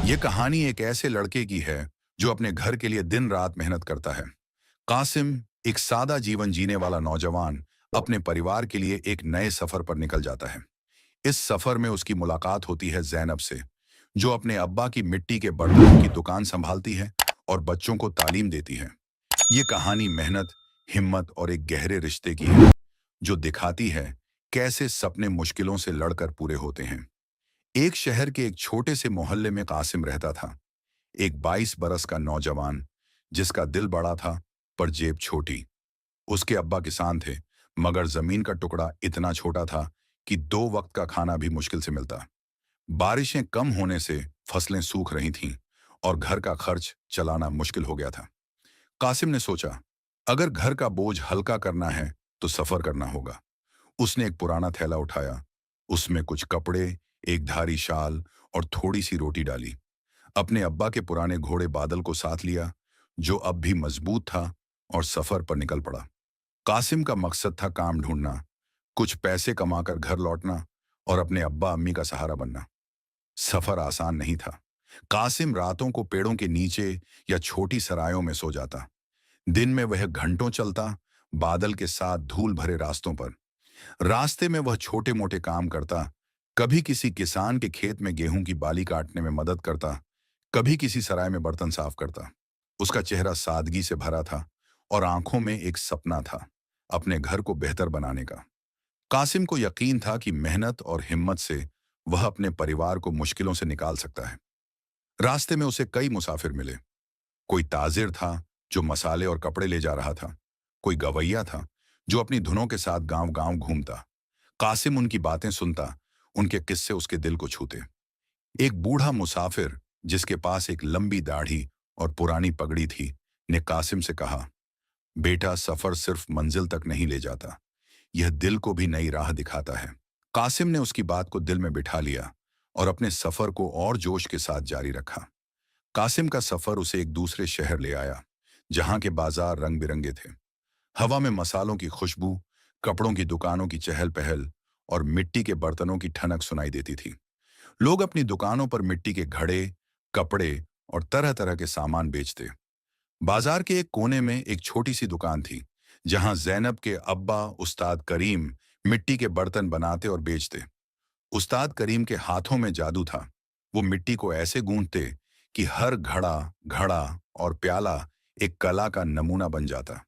ये कहानी एक ऐसे लड़के की है जो अपने घर के लिए दिन रात मेहनत करता है। कासिम, एक सादा जीवन जीने वाला नौजवान, अपने परिवार के लिए एक नए सफर पर निकल जाता है। इस सफर में उसकी मुलाकात होती है जैनब से, जो अपने अब्बा की मिट्टी के बर्तनों की दुकान संभालती है और बच्चों को तालीम देती है। ये कहानी मेहनत, हिम्मत और एक गहरे रिश्ते की है, जो दिखाती है कैसे सपने मुश्किलों से लड़कर पूरे होते हैं। एक शहर के एक छोटे से मोहल्ले में कासिम रहता था। एक 22 बरस का नौजवान, जिसका दिल बड़ा था पर जेब छोटी। उसके अब्बा किसान थे, मगर जमीन का टुकड़ा इतना छोटा था कि 2 वक्त का खाना भी मुश्किल से मिलता। बारिशें कम होने से फसलें सूख रही थीं और घर का खर्च चलाना मुश्किल हो गया था। कासिम ने सोचा, अगर घर का बोझ हल्का करना है तो सफर करना होगा। उसने एक पुराना थैला उठाया, उसमें कुछ कपड़े, एक धारी शाल और थोड़ी सी रोटी डाली। अपने अब्बा के पुराने घोड़े बादल को साथ लिया, जो अब भी मजबूत था, और सफर पर निकल पड़ा। कासिम का मकसद था काम ढूंढना, कुछ पैसे कमाकर घर लौटना और अपने अब्बा अम्मी का सहारा बनना। सफर आसान नहीं था। कासिम रातों को पेड़ों के नीचे या छोटी सरायों में सो जाता। दिन में वह घंटों चलता, बादल के साथ धूल भरे रास्तों पर। रास्ते में वह छोटे मोटे काम करता, कभी किसी किसान के खेत में गेहूं की बाली काटने में मदद करता, कभी किसी सराय में बर्तन साफ करता। उसका चेहरा सादगी से भरा था और आंखों में एक सपना था, अपने घर को बेहतर बनाने का। कासिम को यकीन था कि मेहनत और हिम्मत से वह अपने परिवार को मुश्किलों से निकाल सकता है। रास्ते में उसे कई मुसाफिर मिले। कोई ताजिर था जो मसाले और कपड़े ले जा रहा था। कोई गवैया था जो अपनी धुनों के साथ गांव गांव घूमता। कासिम उनकी बातें सुनता, उनके किस्से उसके दिल को छूते। एक बूढ़ा मुसाफिर, जिसके पास एक लंबी दाढ़ी और पुरानी पगड़ी थी, ने कासिम से कहा, बेटा, सफर सिर्फ मंजिल तक नहीं ले जाता, यह दिल को भी नई राह दिखाता है। कासिम ने उसकी बात को दिल में बिठा लिया और अपने सफर को और जोश के साथ जारी रखा। कासिम का सफर उसे एक दूसरे शहर ले आया, जहां के बाजार रंग बिरंगे थे। हवा में मसालों की खुशबू, कपड़ों की दुकानों की चहल पहल और मिट्टी के बर्तनों की ठनक सुनाई देती थी। लोग अपनी दुकानों पर मिट्टी के घड़े, कपड़े और तरह तरह के सामान बेचते। बाजार के एक कोने में एक छोटी सी दुकान थी, जहां जैनब के अब्बा उस्ताद करीम मिट्टी के बर्तन बनाते और बेचते। उस्ताद करीम के हाथों में जादू था। वो मिट्टी को ऐसे गूंथते कि हर घड़ा, घड़ा और प्याला एक कला का नमूना बन जाता।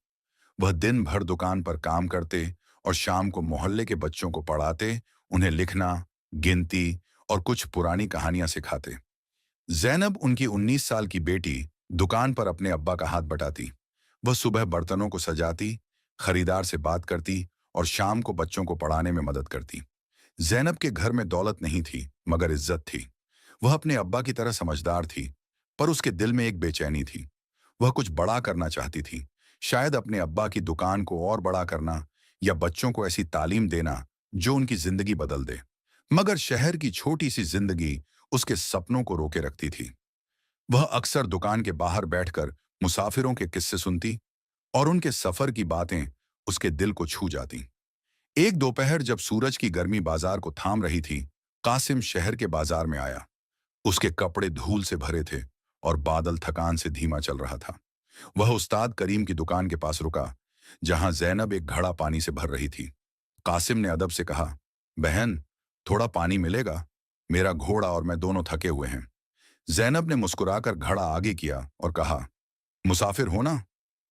वह दिन भर दुकान पर काम करते और शाम को मोहल्ले के बच्चों को पढ़ाते, उन्हें लिखना, गिनती और कुछ पुरानी कहानियां सिखाते। जैनब, उनकी 19 साल की बेटी, दुकान पर अपने अब्बा का हाथ बटाती। वह सुबह बर्तनों को सजाती, खरीदार से बात करती और शाम को बच्चों को पढ़ाने में मदद करती। जैनब के घर में दौलत नहीं थी, मगर इज्जत थी। वह अपने अब्बा की तरह समझदार थी, पर उसके दिल में एक बेचैनी थी। वह कुछ बड़ा करना चाहती थी, शायद अपने अब्बा की दुकान को और बड़ा करना या बच्चों को ऐसी तालीम देना जो उनकी जिंदगी बदल दे। मगर शहर की छोटी सी जिंदगी उसके सपनों को रोके रखती थी। वह अक्सर दुकान के बाहर बैठकर मुसाफिरों के किस्से सुनती और उनके सफर की बातें उसके दिल को छू जाती। एक दोपहर जब सूरज की गर्मी बाजार को थाम रही थी, कासिम शहर के बाजार में आया। उसके कपड़े धूल से भरे थे और बादल थकान से धीमा चल रहा था। वह उस्ताद करीम की दुकान के पास रुका, जहां जैनब एक घड़ा पानी से भर रही थी। कासिम ने अदब से कहा, बहन, थोड़ा पानी मिलेगा? मेरा घोड़ा और मैं दोनों थके हुए हैं। जैनब ने मुस्कुराकर घड़ा आगे किया और कहा, मुसाफिर हो ना?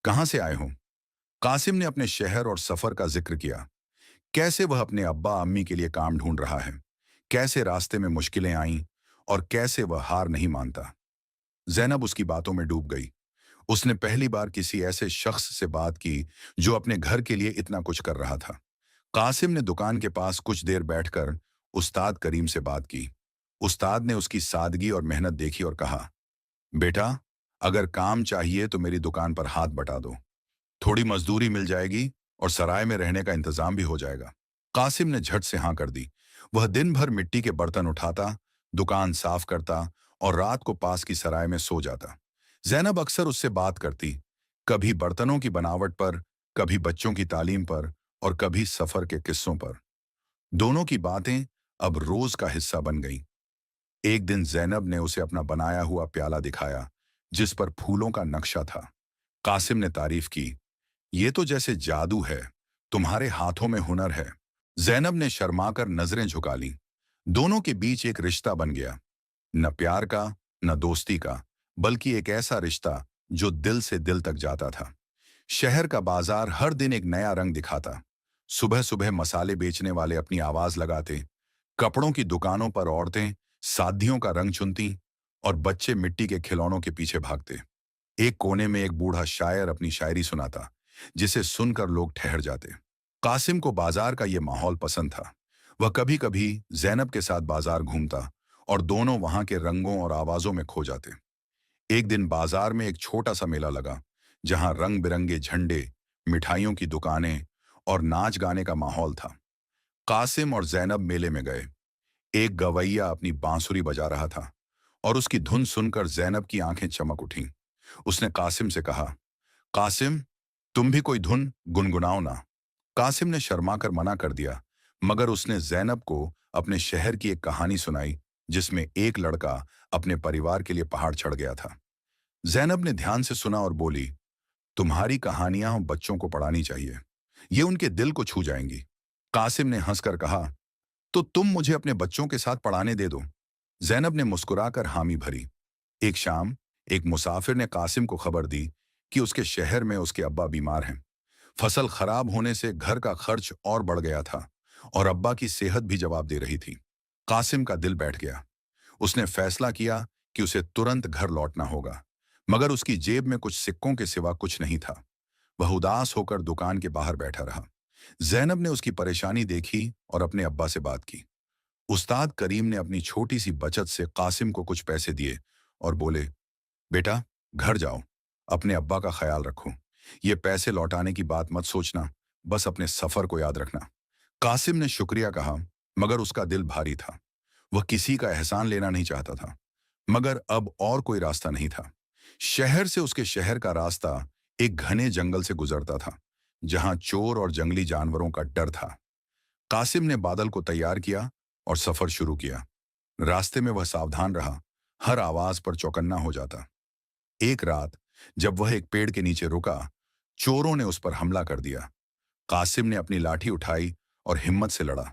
कहाँ से आए हो? कासिम ने अपने शहर और सफर का जिक्र किया, कैसे वह अपने अब्बा अम्मी के लिए काम ढूंढ रहा है, कैसे रास्ते में मुश्किलें आईं और कैसे वह हार नहीं मानता। जैनब उसकी बातों में डूब गई। उसने पहली बार किसी ऐसे शख्स से बात की जो अपने घर के लिए इतना कुछ कर रहा था। कासिम ने दुकान के पास कुछ देर बैठकर उस्ताद करीम से बात की। उस्ताद ने उसकी सादगी और मेहनत देखी और कहा, बेटा, अगर काम चाहिए तो मेरी दुकान पर हाथ बटा दो। थोड़ी मजदूरी मिल जाएगी और सराय में रहने का इंतजाम भी हो जाएगा। कासिम ने झट से हाँ कर दी। वह दिन भर मिट्टी के बर्तन उठाता, दुकान साफ करता और रात को पास की सराय में सो जाता। जैनब अक्सर उससे बात करती, कभी बर्तनों की बनावट पर, कभी बच्चों की तालीम पर और कभी सफर के किस्सों पर। दोनों की बातें अब रोज का हिस्सा बन गईं। एक दिन जैनब ने उसे अपना बनाया हुआ प्याला दिखाया, जिस पर फूलों का नक्शा था। कासिम ने तारीफ की, ये तो जैसे जादू है, तुम्हारे हाथों में हुनर है। जैनब ने शर्माकर नजरें झुका लीं। दोनों के बीच एक रिश्ता बन गया, न प्यार का, न दोस्ती का, बल्कि एक ऐसा रिश्ता जो दिल से दिल तक जाता था। शहर का बाजार हर दिन एक नया रंग दिखाता। सुबह सुबह मसाले बेचने वाले अपनी आवाज लगाते, कपड़ों की दुकानों पर औरतें सादियों का रंग चुनती, और बच्चे मिट्टी के खिलौनों के पीछे भागते। एक कोने में एक बूढ़ा शायर अपनी शायरी सुनाता, जिसे सुनकर लोग ठहर जाते। कासिम को बाजार का ये माहौल पसंद था। वह कभी कभी जैनब के साथ बाजार घूमता और दोनों वहां के रंगों और आवाजों में खो जाते। एक दिन बाजार में एक छोटा सा मेला लगा, जहां रंग बिरंगे झंडे, मिठाइयों की दुकानें और नाच गाने का माहौल था। कासिम और जैनब मेले में गए। एक गवैया अपनी बांसुरी बजा रहा था, और उसकी धुन सुनकर जैनब की आंखें चमक उठीं। उसने कासिम से कहा, कासिम, तुम भी कोई धुन गुनगुनाओ ना। कासिम ने शर्माकर मना कर दिया, मगर उसने जैनब को अपने शहर की एक कहानी सुनाई, जिसमें एक लड़का अपने परिवार के लिए पहाड़ चढ़ गया था। जैनब ने ध्यान से सुना और बोली, तुम्हारी कहानियां हम बच्चों को पढ़ानी चाहिए, ये उनके दिल को छू जाएंगी। कासिम ने हंसकर कहा, तो तुम मुझे अपने बच्चों के साथ पढ़ाने दे दो। जैनब ने मुस्कुराकर हामी भरी। एक शाम एक मुसाफिर ने कासिम को खबर दी कि उसके शहर में उसके अब्बा बीमार हैं। फसल खराब होने से घर का खर्च और बढ़ गया था, और अब्बा की सेहत भी जवाब दे रही थी। कासिम का दिल बैठ गया। उसने फैसला किया कि उसे तुरंत घर लौटना होगा, मगर उसकी जेब में कुछ सिक्कों के सिवा कुछ नहीं था। वह उदास होकर दुकान के बाहर बैठा रहा। जैनब ने उसकी परेशानी देखी और अपने अब्बा से बात की। उस्ताद करीम ने अपनी छोटी सी बचत से कासिम को कुछ पैसे दिए और बोले, बेटा, घर जाओ, अपने अब्बा का ख्याल रखो। ये पैसे लौटाने की बात मत सोचना, बस अपने सफर को याद रखना। कासिम ने शुक्रिया कहा, मगर उसका दिल भारी था। वह किसी का एहसान लेना नहीं चाहता था, मगर अब और कोई रास्ता नहीं था। शहर से उसके शहर का रास्ता एक घने जंगल से गुजरता था, जहां चोर और जंगली जानवरों का डर था। कासिम ने बादल को तैयार किया और सफर शुरू किया। रास्ते में वह सावधान रहा, हर आवाज पर चौकन्ना हो जाता। एक रात जब वह एक पेड़ के नीचे रुका, चोरों ने उस पर हमला कर दिया। कासिम ने अपनी लाठी उठाई और हिम्मत से लड़ा।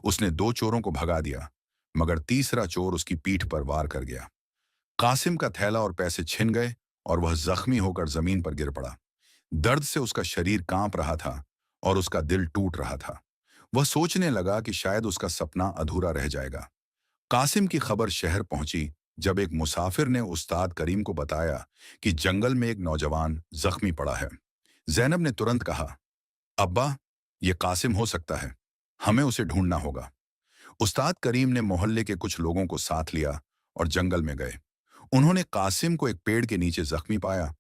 उसने दो चोरों को भगा दिया, मगर तीसरा चोर उसकी पीठ पर वार कर गया। कासिम का थैला और पैसे छिन गए और वह जख्मी होकर जमीन पर गिर पड़ा। दर्द से उसका शरीर कांप रहा था और उसका दिल टूट रहा था। वह सोचने लगा कि शायद उसका सपना अधूरा रह जाएगा। कासिम की खबर शहर पहुंची जब एक मुसाफिर ने उस्ताद करीम को बताया कि जंगल में एक नौजवान जख्मी पड़ा है। जैनब ने तुरंत कहा, अब्बा, ये कासिम हो सकता है, हमें उसे ढूंढना होगा। उस्ताद करीम ने मोहल्ले के कुछ लोगों को साथ लिया और जंगल में गए। उन्होंने कासिम को एक पेड़ के नीचे जख्मी पाया।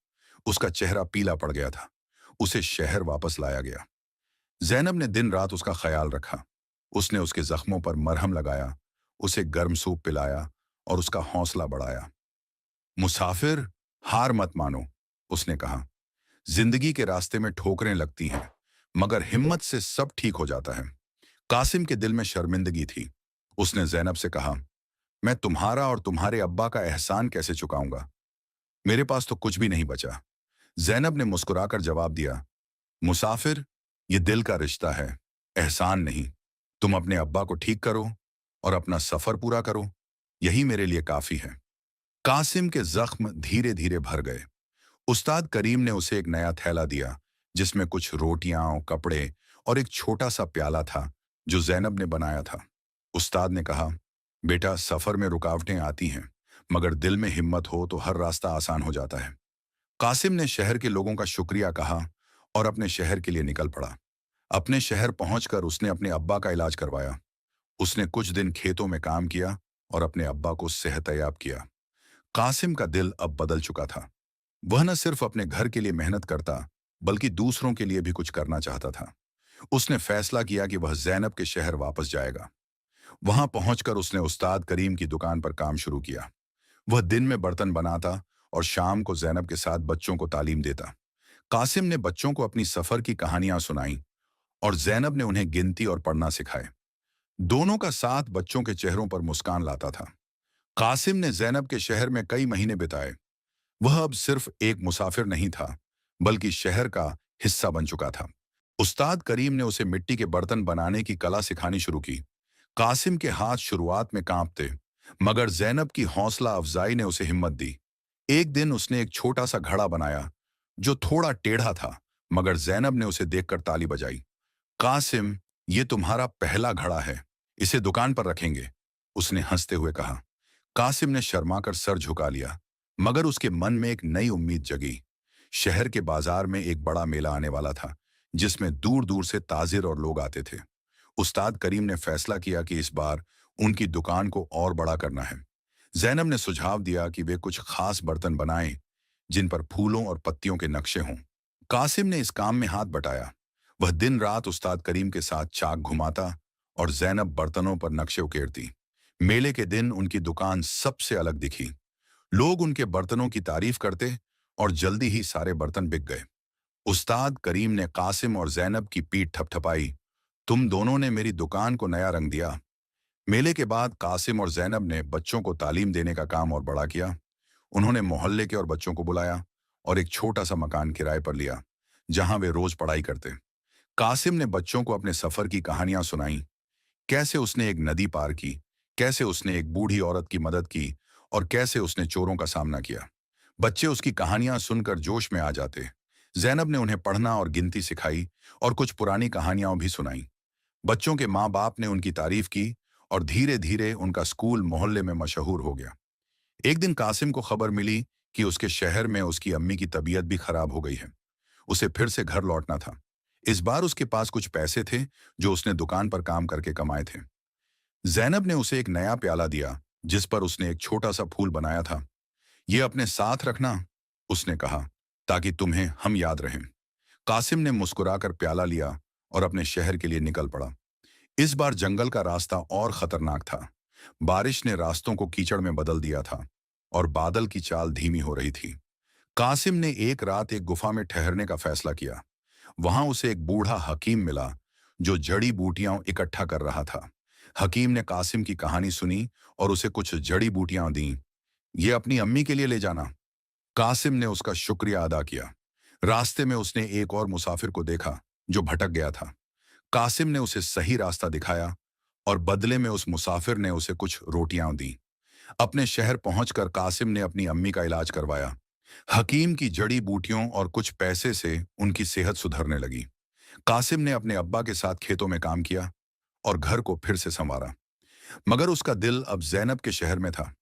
उसका चेहरा पीला पड़ गया था। उसे शहर वापस लाया गया। जैनब ने दिन रात उसका ख्याल रखा। उसने उसके जख्मों पर मरहम लगाया, उसे गर्म सूप पिलाया और उसका हौसला बढ़ाया। मुसाफिर, हार मत मानो, उसने कहा। जिंदगी के रास्ते में ठोकरें लगती हैं, मगर हिम्मत से सब ठीक हो जाता है। कासिम के दिल में शर्मिंदगी थी। उसने जैनब से कहा, मैं तुम्हारा और तुम्हारे अब्बा का एहसान कैसे चुकाऊंगा? मेरे पास तो कुछ भी नहीं बचा। जैनब ने मुस्कुराकर जवाब दिया, मुसाफिर, ये दिल का रिश्ता है, एहसान नहीं। तुम अपने अब्बा को ठीक करो और अपना सफर पूरा करो, यही मेरे लिए काफी है। कासिम के जख्म धीरे धीरे भर गए। उस्ताद करीम ने उसे एक नया थैला दिया, जिसमें कुछ रोटियां, कपड़े और एक छोटा सा प्याला था जो जैनब ने बनाया था। उस्ताद ने कहा, बेटा, सफर में रुकावटें आती हैं, मगर दिल में हिम्मत हो तो हर रास्ता आसान हो जाता है। कासिम ने शहर के लोगों का शुक्रिया कहा और अपने शहर के लिए निकल पड़ा। अपने शहर पहुंचकर उसने अपने अब्बा का इलाज करवाया। उसने कुछ दिन खेतों में काम किया और अपने अब्बा को सेहतयाब किया। कासिम का दिल अब बदल चुका था। वह न सिर्फ अपने घर के लिए मेहनत करता, बल्कि दूसरों के लिए भी कुछ करना चाहता था। उसने फैसला किया कि वह जैनब के शहर वापस जाएगा। वहां पहुंचकर उसने उस्ताद करीम की दुकान पर काम शुरू किया। वह दिन में बर्तन बनाता और शाम को जैनब के साथ बच्चों को तालीम देता। कासिम ने बच्चों को अपनी सफर की कहानियां सुनाई और जैनब ने उन्हें गिनती और पढ़ना सिखाए। दोनों का साथ बच्चों के चेहरों पर मुस्कान लाता था। कासिम ने जैनब के शहर में कई महीने बिताए। वह अब सिर्फ एक मुसाफिर नहीं था, बल्कि शहर का हिस्सा बन चुका था। उस्ताद करीम ने उसे मिट्टी के बर्तन बनाने की कला सिखानी शुरू की। कासिम के हाथ शुरुआत में कांपते, मगर जैनब की हौसला अफजाई ने उसे हिम्मत दी। एक दिन उसने एक छोटा सा घड़ा बनाया, जो थोड़ा टेढ़ा था, मगर जैनब ने उसे देखकर ताली बजाई। कासिम, ये तुम्हारा पहला घड़ा है, इसे दुकान पर रखेंगे, उसने हंसते हुए कहा। कासिम ने शर्माकर सर झुका लिया, मगर उसके मन में एक नई उम्मीद जगी। शहर के बाजार में एक बड़ा मेला आने वाला था, जिसमें दूर दूर से ताजिर और लोग आते थे। उस्ताद करीम ने फैसला किया कि इस बार उनकी दुकान को और बड़ा करना है। जैनब ने सुझाव दिया कि वे कुछ खास बर्तन बनाएं, जिन पर फूलों और पत्तियों के नक्शे हों। कासिम ने इस काम में हाथ बटाया। वह दिन रात उस्ताद करीम के साथ चाक घुमाता और जैनब बर्तनों पर नक्शे उकेरती। मेले के दिन उनकी दुकान सबसे अलग दिखी। लोग उनके बर्तनों की तारीफ करते और जल्दी ही सारे बर्तन बिक गए। उस्ताद करीम ने कासिम और जैनब की पीठ थपथपाई। तुम दोनों ने मेरी दुकान को नया रंग दिया। मेले के बाद कासिम और जैनब ने बच्चों को तालीम देने का काम और बड़ा किया। उन्होंने मोहल्ले के और बच्चों को बुलाया और एक छोटा सा मकान किराए पर लिया, जहां वे रोज पढ़ाई करते। कासिम ने बच्चों को अपने सफर की कहानियां सुनाई। कैसे उसने एक नदी पार की, कैसे उसने एक बूढ़ी औरत की मदद की और कैसे उसने चोरों का सामना किया। बच्चे उसकी कहानियां सुनकर जोश में आ जाते। जैनब ने उन्हें पढ़ना और गिनती सिखाई और कुछ पुरानी कहानियां भी सुनाई। बच्चों के माँ बाप ने उनकी तारीफ की और धीरे धीरे उनका स्कूल मोहल्ले में मशहूर हो गया। एक दिन कासिम को खबर मिली कि उसके शहर में उसकी अम्मी की तबीयत भी खराब हो गई है। उसे फिर से घर लौटना था। इस बार उसके पास कुछ पैसे थे, जो उसने दुकान पर काम करके कमाए थे। जैनब ने उसे एक नया प्याला दिया, जिस पर उसने एक छोटा सा फूल बनाया था। ये अपने साथ रखना, उसने कहा, ताकि तुम्हें हम याद रहें। कासिम ने मुस्कुराकर प्याला लिया और अपने शहर के लिए निकल पड़ा। इस बार जंगल का रास्ता और खतरनाक था। बारिश ने रास्तों को कीचड़ में बदल दिया था और बादल की चाल धीमी हो रही थी। कासिम ने एक रात एक गुफा में ठहरने का फैसला किया। वहां उसे एक बूढ़ा हकीम मिला, जो जड़ी बूटियां इकट्ठा कर रहा था। हकीम ने कासिम की कहानी सुनी और उसे कुछ जड़ी बूटियां दी। ये अपनी अम्मी के लिए ले जाना। कासिम ने उसका शुक्रिया अदा किया। रास्ते में उसने एक और मुसाफिर को देखा, जो भटक गया था। कासिम ने उसे सही रास्ता दिखाया और बदले में उस मुसाफिर ने उसे कुछ रोटियां दी। अपने शहर पहुंचकर कासिम ने अपनी अम्मी का इलाज करवाया। हकीम की जड़ी बूटियों और कुछ पैसे से उनकी सेहत सुधरने लगी। कासिम ने अपने अब्बा के साथ खेतों में काम किया और घर को फिर से संवारा। मगर उसका दिल अब जैनब के शहर में था।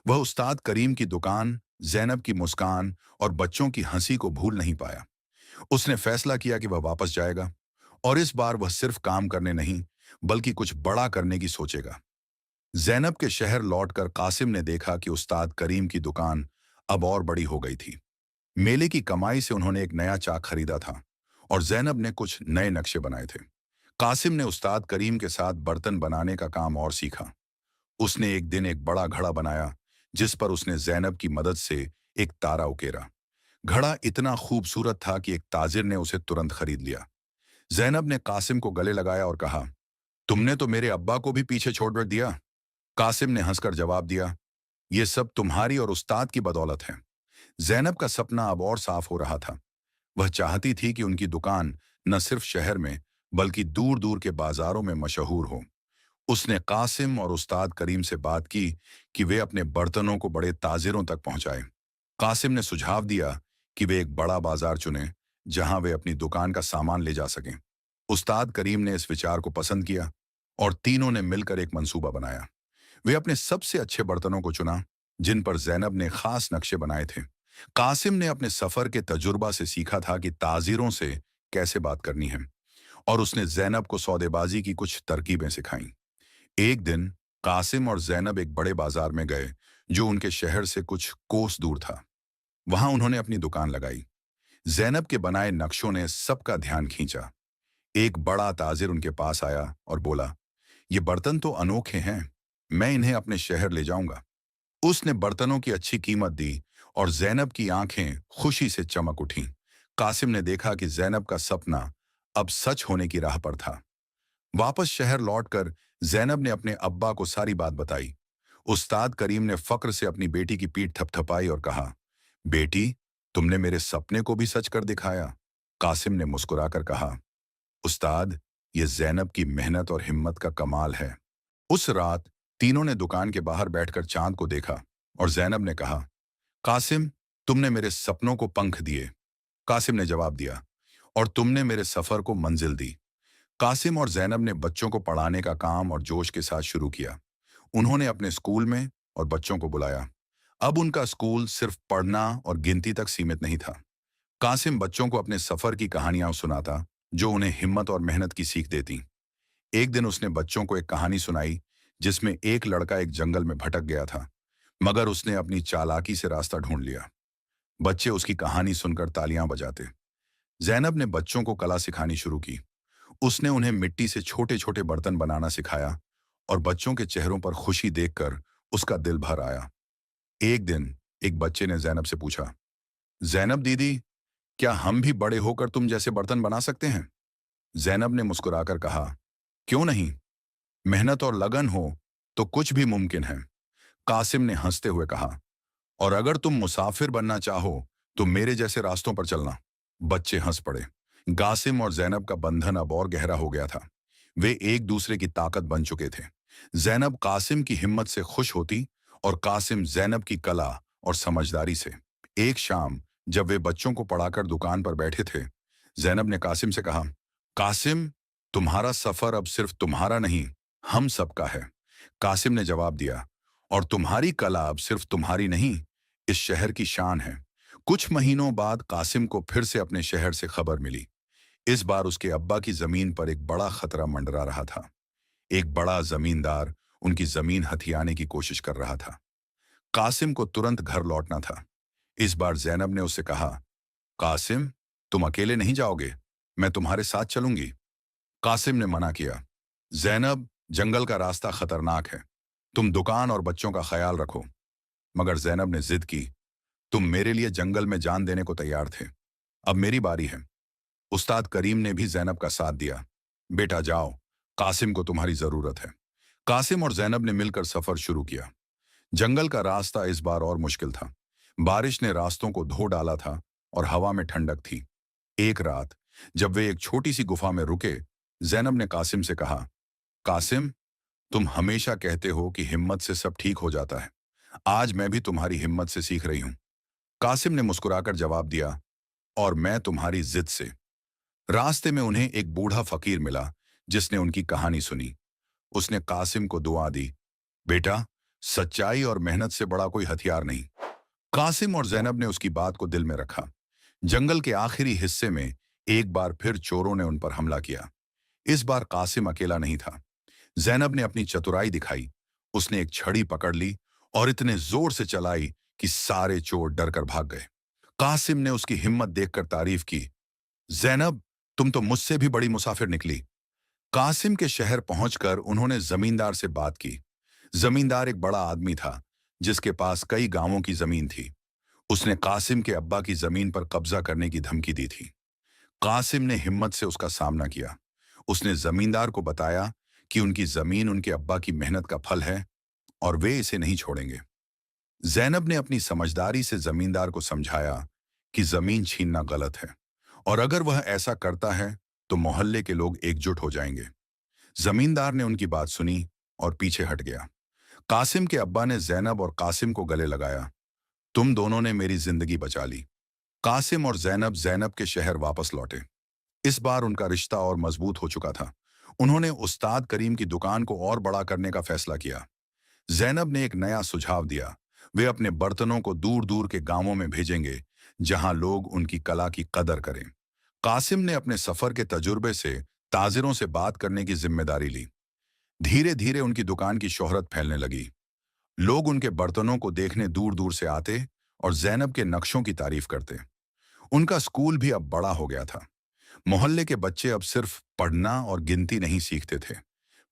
वह उस्ताद करीम की दुकान, जैनब की मुस्कान और बच्चों की हंसी को भूल नहीं पाया। उसने फैसला किया कि वह वापस जाएगा और इस बार वह सिर्फ काम करने नहीं, बल्कि कुछ बड़ा करने की सोचेगा। जैनब के शहर लौटकर कासिम ने देखा कि उस्ताद करीम की दुकान अब और बड़ी हो गई थी। मेले की कमाई से उन्होंने एक नया चाक खरीदा था और जैनब ने कुछ नए नक्शे बनाए थे। कासिम ने उस्ताद करीम के साथ बर्तन बनाने का काम और सीखा। उसने एक दिन एक बड़ा घड़ा बनाया, जिस पर उसने जैनब की मदद से एक तारा उकेरा। घड़ा इतना खूबसूरत था कि एक ताजिर ने उसे तुरंत खरीद लिया। जैनब ने कासिम को गले लगाया और कहा, तुमने तो मेरे अब्बा को भी पीछे छोड़ रख दिया। कासिम ने हंसकर जवाब दिया, ये सब तुम्हारी और उस्ताद की बदौलत है। जैनब का सपना अब और साफ हो रहा था। वह चाहती थी कि उनकी दुकान न सिर्फ शहर में, बल्कि दूर दूर के बाजारों में मशहूर हो। उसने कासिम और उस्ताद करीम से बात की कि वे अपने बर्तनों को बड़े ताजिरों तक पहुंचाएं। कासिम ने सुझाव दिया कि वे एक बड़ा बाजार चुनें, जहां वे अपनी दुकान का सामान ले जा सकें। उस्ताद करीम ने इस विचार को पसंद किया और तीनों ने मिलकर एक मंसूबा बनाया। वे अपने सबसे अच्छे बर्तनों को चुना, जिन पर जैनब ने खास नक्शे बनाए थे। कासिम ने अपने सफर के तजुर्बा से सीखा था कि ताजिरों से कैसे बात करनी है, और उसने जैनब को सौदेबाजी की कुछ तरकीबें सिखाईं। एक दिन कासिम और जैनब एक बड़े बाजार में गए, जो उनके शहर से कुछ कोस दूर था। वहां उन्होंने अपनी दुकान लगाई। जैनब के बनाए नक्शों ने सबका ध्यान खींचा। एक बड़ा ताजिर उनके पास आया और बोला, ये बर्तन तो अनोखे हैं, मैं इन्हें अपने शहर ले जाऊंगा। उसने बर्तनों की अच्छी कीमत दी और जैनब की आंखें खुशी से चमक उठीं। कासिम ने देखा कि जैनब का सपना अब सच होने की राह पर था। वापस शहर लौटकर जैनब ने अपने अब्बा को सारी बात बताई। उस्ताद करीम ने फक्र से अपनी बेटी की पीठ थपथपाई और कहा, बेटी, तुमने मेरे सपने को भी सच कर दिखाया। कासिम ने मुस्कुराकर कहा, उस्ताद, ये जैनब की मेहनत और हिम्मत का कमाल है। उस रात तीनों ने दुकान के बाहर बैठकर चांद को देखा और जैनब ने कहा, कासिम, तुमने मेरे सपनों को पंख दिए। कासिम ने जवाब दिया, और तुमने मेरे सफर को मंजिल दी। कासिम और जैनब ने बच्चों को पढ़ाने का काम और जोश के साथ शुरू किया। उन्होंने अपने स्कूल में और बच्चों को बुलाया। अब उनका स्कूल सिर्फ पढ़ना और गिनती तक सीमित नहीं था। कासिम बच्चों को अपने सफर की कहानियां सुनाता, जो उन्हें हिम्मत और मेहनत की सीख देती। एक दिन उसने बच्चों को एक कहानी सुनाई जिसमें एक लड़का एक जंगल में भटक गया था, मगर उसने अपनी चालाकी से रास्ता ढूंढ लिया। बच्चे उसकी कहानी सुनकर तालियां बजाते। जैनब ने बच्चों को कला सिखानी शुरू की। उसने उन्हें मिट्टी से छोटे छोटे बर्तन बनाना सिखाया और बच्चों के चेहरों पर खुशी देखकर उसका दिल भर आया। एक दिन एक बच्चे ने जैनब से पूछा, जैनब दीदी, क्या हम भी बड़े होकर तुम जैसे बर्तन बना सकते हैं? जैनब ने मुस्कुराकर कहा, क्यों नहीं, मेहनत और लगन हो तो कुछ भी मुमकिन है। कासिम ने हंसते हुए कहा, और अगर तुम मुसाफिर बनना चाहो तो मेरे जैसे रास्तों पर चलना। बच्चे हंस पड़े। कासिम और जैनब का बंधन अब और गहरा हो गया था। वे एक दूसरे की ताकत बन चुके थे। जैनब कासिम की हिम्मत से खुश होती और कासिम जैनब की कला और समझदारी से। एक शाम जब वे बच्चों को पढ़ाकर दुकान पर बैठे थे, जैनब ने कासिम से कहा, कासिम, तुम्हारा सफर अब सिर्फ तुम्हारा नहीं, हम सबका है। कासिम ने जवाब दिया, और तुम्हारी कला अब सिर्फ तुम्हारी नहीं, इस शहर की शान है। कुछ महीनों बाद कासिम को फिर से अपने शहर से खबर मिली। इस बार उसके अब्बा की जमीन पर एक बड़ा खतरा मंडरा रहा था। एक बड़ा जमींदार उनकी जमीन हथियाने की कोशिश कर रहा था। कासिम को तुरंत घर लौटना था। इस बार जैनब ने उससे कहा, कासिम, तुम अकेले नहीं जाओगे, मैं तुम्हारे साथ चलूंगी। कासिम ने मना किया, जैनब, जंगल का रास्ता खतरनाक है, तुम दुकान और बच्चों का ख्याल रखो। मगर जैनब ने जिद की, तुम मेरे लिए जंगल में जान देने को तैयार थे, अब मेरी बारी है। उस्ताद करीम ने भी जैनब का साथ दिया। बेटा जाओ, कासिम को तुम्हारी जरूरत है। कासिम और जैनब ने मिलकर सफर शुरू किया। जंगल का रास्ता इस बार और मुश्किल था। बारिश ने रास्तों को धो डाला था और हवा में ठंडक थी। एक रात जब वे एक छोटी सी गुफा में रुके, जैनब ने कासिम से कहा, कासिम, तुम हमेशा कहते हो कि हिम्मत से सब ठीक हो जाता है। आज मैं भी तुम्हारी हिम्मत से सीख रही हूं। कासिम ने मुस्कुराकर जवाब दिया, और मैं तुम्हारी जिद से। रास्ते में उन्हें एक बूढ़ा फकीर मिला जिसने उनकी कहानी सुनी। उसने कासिम को दुआ दी, बेटा, सच्चाई और मेहनत से बड़ा कोई हथियार नहीं। कासिम और जैनब ने उसकी बात को दिल में रखा। जंगल के आखिरी हिस्से में एक बार फिर चोरों ने उन पर हमला किया। इस बार कासिम अकेला नहीं था। जैनब ने अपनी चतुराई दिखाई। उसने एक छड़ी पकड़ ली और इतने जोर से चलाई कि सारे चोर डरकर भाग गए। कासिम ने उसकी हिम्मत देखकर तारीफ की, जैनब, तुम तो मुझसे भी बड़ी मुसाफिर निकली। कासिम के शहर पहुंचकर उन्होंने जमींदार से बात की। जमींदार एक बड़ा आदमी था जिसके पास कई गांवों की जमीन थी। उसने कासिम के अब्बा की जमीन पर कब्जा करने की धमकी दी थी। कासिम ने हिम्मत से उसका सामना किया। उसने जमींदार को बताया कि उनकी जमीन उनके अब्बा की मेहनत का फल है और वे इसे नहीं छोड़ेंगे। जैनब ने अपनी समझदारी से जमींदार को समझाया कि जमीन छीनना गलत है और अगर वह ऐसा करता है तो मोहल्ले के लोग एकजुट हो जाएंगे। जमींदार ने उनकी बात सुनी और पीछे हट गया। कासिम के अब्बा ने जैनब और कासिम को गले लगाया, तुम दोनों ने मेरी जिंदगी बचा ली। कासिम और जैनब जैनब के शहर वापस लौटे। इस बार उनका रिश्ता और मजबूत हो चुका था। उन्होंने उस्ताद करीम की दुकान को और बड़ा करने का फैसला किया। जैनब ने एक नया सुझाव दिया, वे अपने बर्तनों को दूर दूर के गांवों में भेजेंगे जहां लोग उनकी कला की कदर करें। कासिम ने अपने सफर के तजुर्बे से ताजिरों से बात करने की जिम्मेदारी ली। धीरे धीरे उनकी दुकान की शोहरत फैलने लगी। लोग उनके बर्तनों को देखने दूर दूर से आते और जैनब के नक्शों की तारीफ करते। उनका स्कूल भी अब बड़ा हो गया था। मोहल्ले के बच्चे अब सिर्फ पढ़ना और गिनती नहीं सीखते थे,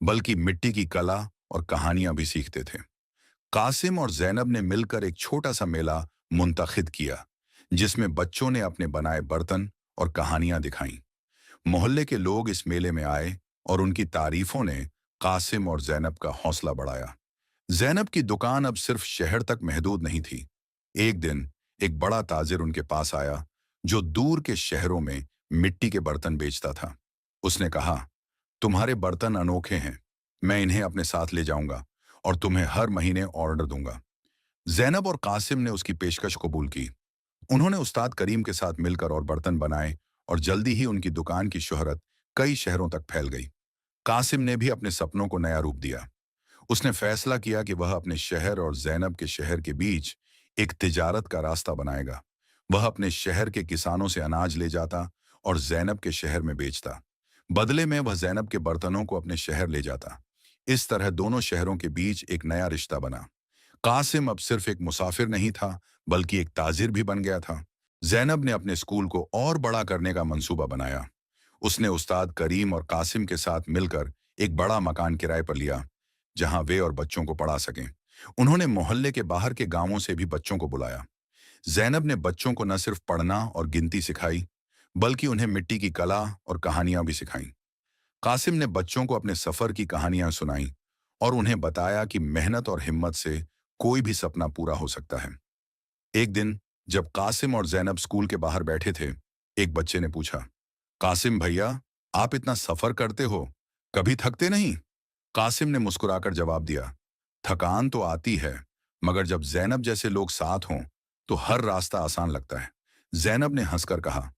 बल्कि मिट्टी की कला और कहानियां भी सीखते थे। कासिम और जैनब ने मिलकर एक छोटा सा मेला मुंतखिद किया, जिसमें बच्चों ने अपने बनाए बर्तन और कहानियां दिखाईं। मोहल्ले के लोग इस मेले में आए और उनकी तारीफों ने कासिम और जैनब का हौसला बढ़ाया। जैनब की दुकान अब सिर्फ शहर तक महदूद नहीं थी। एक दिन एक बड़ा ताजिर उनके पास आया जो दूर के शहरों में मिट्टी के बर्तन बेचता था। उसने कहा, तुम्हारे बर्तन अनोखे हैं, मैं इन्हें अपने साथ ले जाऊंगा और तुम्हें हर महीने ऑर्डर दूंगा। जैनब और कासिम ने उसकी पेशकश कबूल की। उन्होंने उस्ताद करीम के साथ मिलकर और बर्तन बनाए और जल्दी ही उनकी दुकान की शोहरत कई शहरों तक फैल गई। कासिम ने भी अपने सपनों को नया रूप दिया। उसने फैसला किया कि वह अपने शहर और जैनब के शहर के बीच एक तिजारत का रास्ता बनाएगा। वह अपने शहर के किसानों से अनाज ले जाता और जैनब के शहर में बेचता। बदले में वह जैनब के बर्तनों को अपने शहर ले जाता। इस तरह दोनों शहरों के बीच एक नया रिश्ता बना। कासिम अब सिर्फ एक मुसाफिर नहीं था, बल्कि एक ताजिर भी बन गया था। जैनब ने अपने स्कूल को और बड़ा करने का मंसूबा बनाया। उसने उस्ताद करीम और कासिम के साथ मिलकर एक बड़ा मकान किराए पर लिया, जहां वे और बच्चों को पढ़ा सकें। उन्होंने मोहल्ले के बाहर के गांवों से भी बच्चों को बुलाया। जैनब ने बच्चों को न सिर्फ पढ़ना और गिनती सिखाई, बल्कि उन्हें मिट्टी की कला और कहानियां भी सिखाईं। कासिम ने बच्चों को अपने सफर की कहानियां सुनाई और उन्हें बताया कि मेहनत और हिम्मत से कोई भी सपना पूरा हो सकता है। एक दिन जब कासिम और जैनब स्कूल के बाहर बैठे थे, एक बच्चे ने पूछा, कासिम भैया, आप इतना सफर करते हो, कभी थकते नहीं? कासिम ने मुस्कुराकर जवाब दिया, थकान तो आती है, मगर जब जैनब जैसे लोग साथ हों तो हर रास्ता आसान लगता है। जैनब ने हंसकर कहा,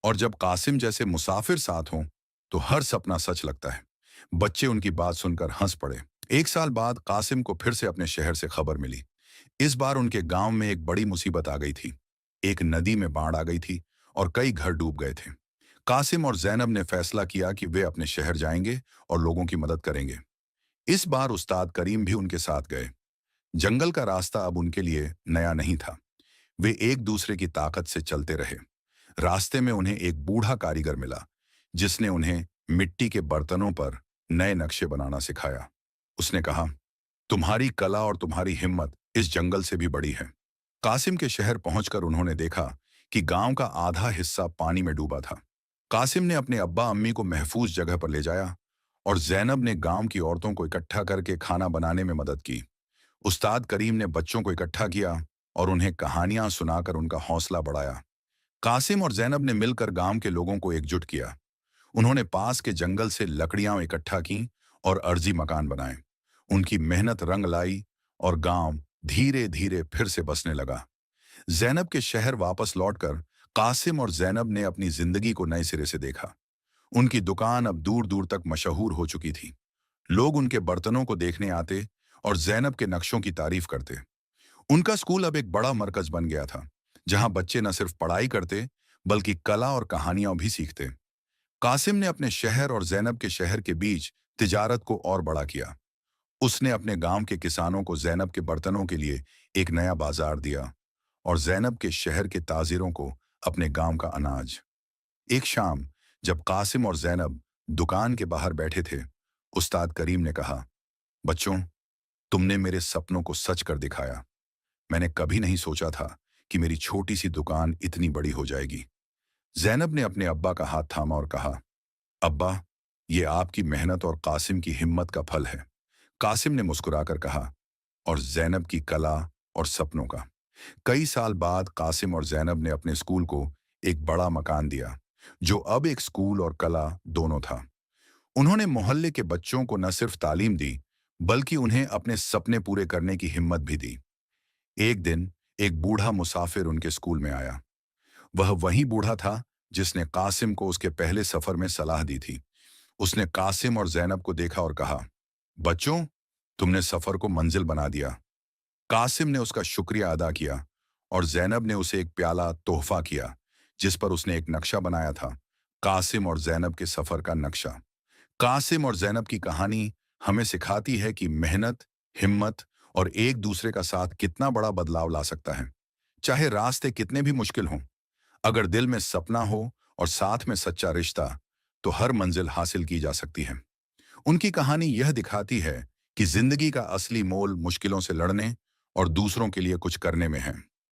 और जब कासिम जैसे मुसाफिर साथ हों तो हर सपना सच लगता है। बच्चे उनकी बात सुनकर हंस पड़े। एक साल बाद कासिम को फिर से अपने शहर से खबर मिली। इस बार उनके गांव में एक बड़ी मुसीबत आ गई थी। एक नदी में बाढ़ आ गई थी और कई घर डूब गए थे। कासिम और जैनब ने फैसला किया कि वे अपने शहर जाएंगे और लोगों की मदद करेंगे। इस बार उस्ताद करीम भी उनके साथ गए। जंगल का रास्ता अब उनके लिए नया नहीं था। वे एक दूसरे की ताकत से चलते रहे। रास्ते में उन्हें एक बूढ़ा कारीगर मिला, जिसने उन्हें मिट्टी के बर्तनों पर नए नक्शे बनाना सिखाया। उसने कहा, तुम्हारी कला और तुम्हारी हिम्मत इस जंगल से भी बड़ी है। कासिम के शहर पहुंचकर उन्होंने देखा कि गांव का आधा हिस्सा पानी में डूबा था। कासिम ने अपने अब्बा अम्मी को महफूज जगह पर ले जाया और जैनब ने गांव की औरतों को इकट्ठा करके खाना बनाने में मदद की। उस्ताद करीम ने बच्चों को इकट्ठा किया और उन्हें कहानियां सुनाकर उनका हौसला बढ़ाया। कासिम और जैनब ने मिलकर गांव के लोगों को एकजुट किया। उन्होंने पास के जंगल से लकड़ियां इकट्ठा की और अर्जी मकान बनाए। उनकी मेहनत रंग लाई और गांव धीरे धीरे फिर से बसने लगा। जैनब के शहर वापस लौटकर कासिम और जैनब ने अपनी जिंदगी को नए सिरे से देखा। उनकी दुकान अब दूर दूर तक मशहूर हो चुकी थी। लोग उनके बर्तनों को देखने आते और जैनब के नक्शों की तारीफ करते। उनका स्कूल अब एक बड़ा मरकज बन गया था, जहां बच्चे न सिर्फ पढ़ाई करते, बल्कि कला और कहानियां भी सीखते। कासिम ने अपने शहर और जैनब के शहर के बीच तिजारत को और बड़ा किया। उसने अपने गांव के किसानों को जैनब के बर्तनों के लिए एक नया बाजार दिया और जैनब के शहर के ताजिरों को अपने गांव का अनाज। एक शाम जब कासिम और जैनब दुकान के बाहर बैठे थे, उस्ताद करीम ने कहा, बच्चों, तुमने मेरे सपनों को सच कर दिखाया। मैंने कभी नहीं सोचा था कि मेरी छोटी सी दुकान इतनी बड़ी हो जाएगी। जैनब ने अपने अब्बा का हाथ थामा और कहा, अब्बा, ये आपकी मेहनत और कासिम की हिम्मत का फल है। कासिम ने मुस्कुराकर कहा, और जैनब की कला और सपनों का। कई साल बाद कासिम और जैनब ने अपने स्कूल को एक बड़ा मकान दिया, जो अब एक स्कूल और कला दोनों था। उन्होंने मोहल्ले के बच्चों को न सिर्फ तालीम दी, बल्कि उन्हें अपने सपने पूरे करने की हिम्मत भी दी। एक दिन एक बूढ़ा मुसाफिर उनके स्कूल में आया। वह वही बूढ़ा था जिसने कासिम को उसके पहले सफर में सलाह दी थी। उसने कासिम और जैनब को देखा और कहा, बच्चों, तुमने सफर को मंजिल बना दिया। कासिम ने उसका शुक्रिया अदा किया और जैनब ने उसे एक प्याला तोहफा किया, जिस पर उसने एक नक्शा बनाया था, कासिम और जैनब के सफर का नक्शा। कासिम और जैनब की कहानी हमें सिखाती है कि मेहनत, हिम्मत और एक दूसरे का साथ कितना बड़ा बदलाव ला सकता है। चाहे रास्ते कितने भी मुश्किल हों, अगर दिल में सपना हो और साथ में सच्चा रिश्ता, तो हर मंजिल हासिल की जा सकती है। उनकी कहानी यह दिखाती है कि जिंदगी का असली मोल मुश्किलों से लड़ने और दूसरों के लिए कुछ करने में है।